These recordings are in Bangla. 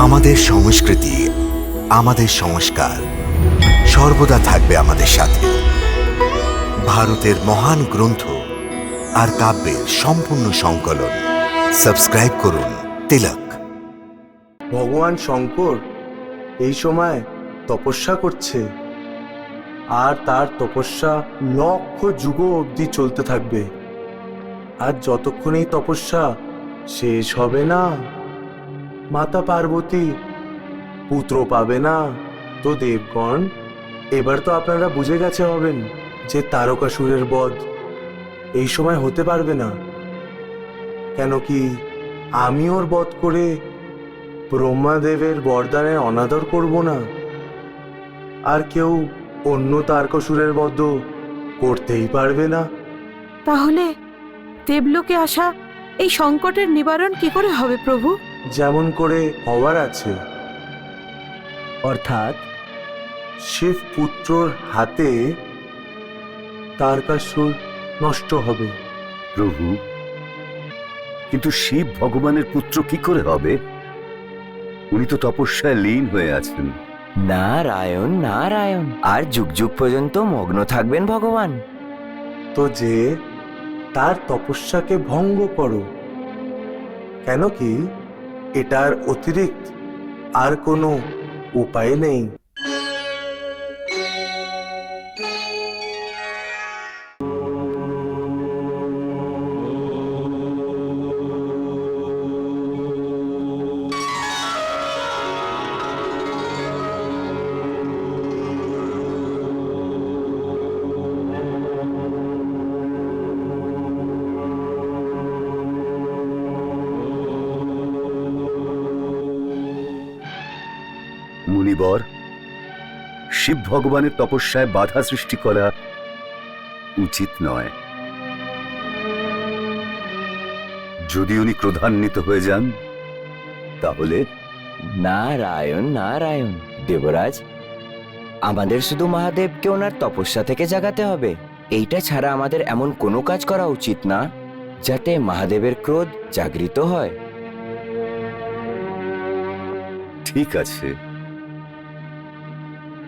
আমাদের সংস্কৃতি, আমাদের সংস্কার সর্বদা থাকবে আমাদের সাথে। ভারতের মহান গ্রন্থ আর কাব্যের সম্পূর্ণ সংকলন। সাবস্ক্রাইব করুন তিলক। ভগবান শঙ্কর এই সময় তপস্যা করছে, আর তার তপস্যা লক্ষ যুগ অবধি চলতে থাকবে। আর যতক্ষণ এই তপস্যা শেষ হবে না, মাতা পার্বতী পুত্র পাবে না। তো দেবগণ, এবার তো আপনারা বুঝে গেছে হবেন যে তারকাসুরের বধ এই সময় হতে পারবে না। কেন কি আমি ওর বধ করে ব্রহ্মাদেবের বরদানের অনাদর করব না, আর কেউ অন্য তারকাসুরের বধ করতেই পারবে না। তাহলে দেবলোকে আসা এই সংকটের নিবারণ কি করে হবে প্রভু? যেমন করে হওয়ার আছে, অর্থাৎ শিব পুত্রর হাতে তারকাসুর নষ্ট হবে। প্রভু, কিন্তু শিব ভগবানের পুত্র কি করে হবে? উনি তো তপস্যায় লীন হয়ে আছেন। নারায়ণ নারায়ণ, আর যুগ যুগ পর্যন্ত মগ্ন থাকবেন ভগবান। তো যে তার তপস্যাকে ভঙ্গ করো। কেন কি এটার অতিরিক্ত আর কোনো উপায় নেই। মুনিবর, শিব ভগবানের তপস্যায় বাধা সৃষ্টি করা উচিত নয়। যদি উনি ক্রোধান্বিত হয়ে যান তাহলে? নারায়ণ নারায়ণ দেবরাজ, আমাদের শুধু মহাদেবকে ওনার তপস্যা থেকে জাগাতে হবে। এইটা ছাড়া আমাদের এমন কোনো কাজ করা উচিত না যাতে মহাদেবের ক্রোধ জাগরিত হয়। ঠিক আছে,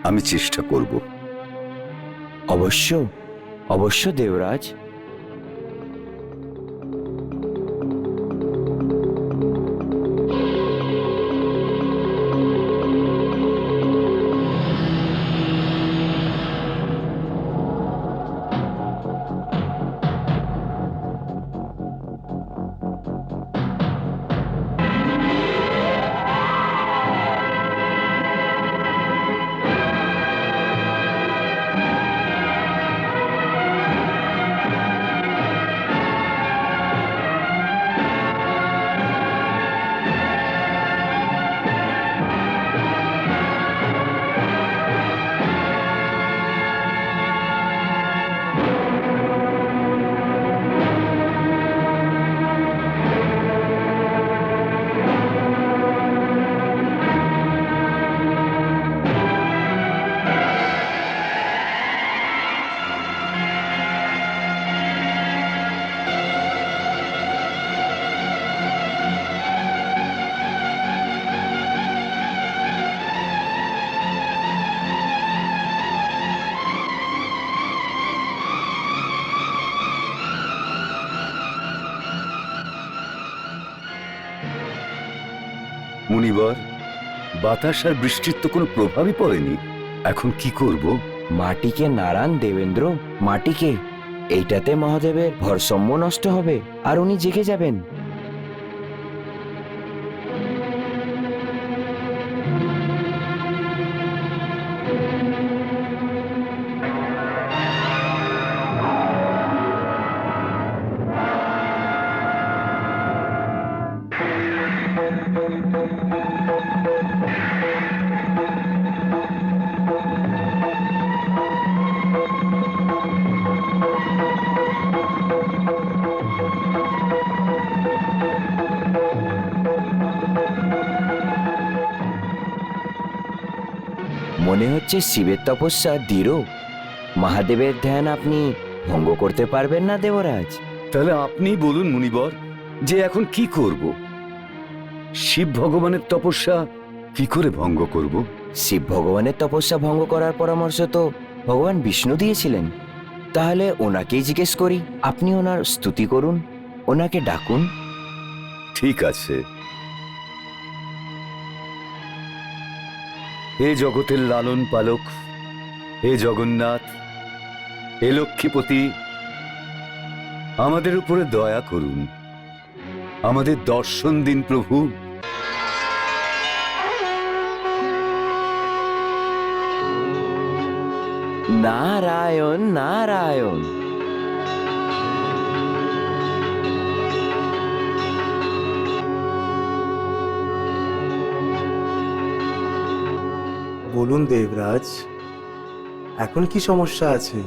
আমি চেষ্টা করব। অবশ্য অবশ্য দেবরাজ। মুনিবর, বাতাস আর বৃষ্টির তো কোনো প্রভাবই পড়েনি। এখন কি করব? মাটিকে নারায়ণ দেবেন্দ্র, মাটিকে। এইটাতে মহাদেবের ভারসাম্য নষ্ট হবে আর উনি জেগে যাবেন। মনে হচ্ছে শিবের তপস্যা দৃঢ়। মহাদেবের ধ্যান আপনি ভঙ্গ করতে পারবেন না দেবরাজ। তাহলে আপনি বলুন মুনিবর, যে এখন কি করব? শিব ভগবানের তপস্যা কি করে ভঙ্গ করব? শিব ভগবানের তপস্যা ভঙ্গ করার পরামর্শ তো ভগবান বিষ্ণু দিয়েছিলেন। তাহলে ওনাকেই জিজ্ঞেস করি। আপনি ওনার স্তুতি করুন, ওনাকে ডাকুন। ঠিক আছে। হে জগতের লালন পালক, হে জগন্নাথ, হে লক্ষ্মীপতি, আমাদের উপরে দয়া করুন, আমাদের দর্শন দিন প্রভু। নারায়ণ নারায়ণ। বলুন দেবরাজ, এখন কি সমস্যা আছে?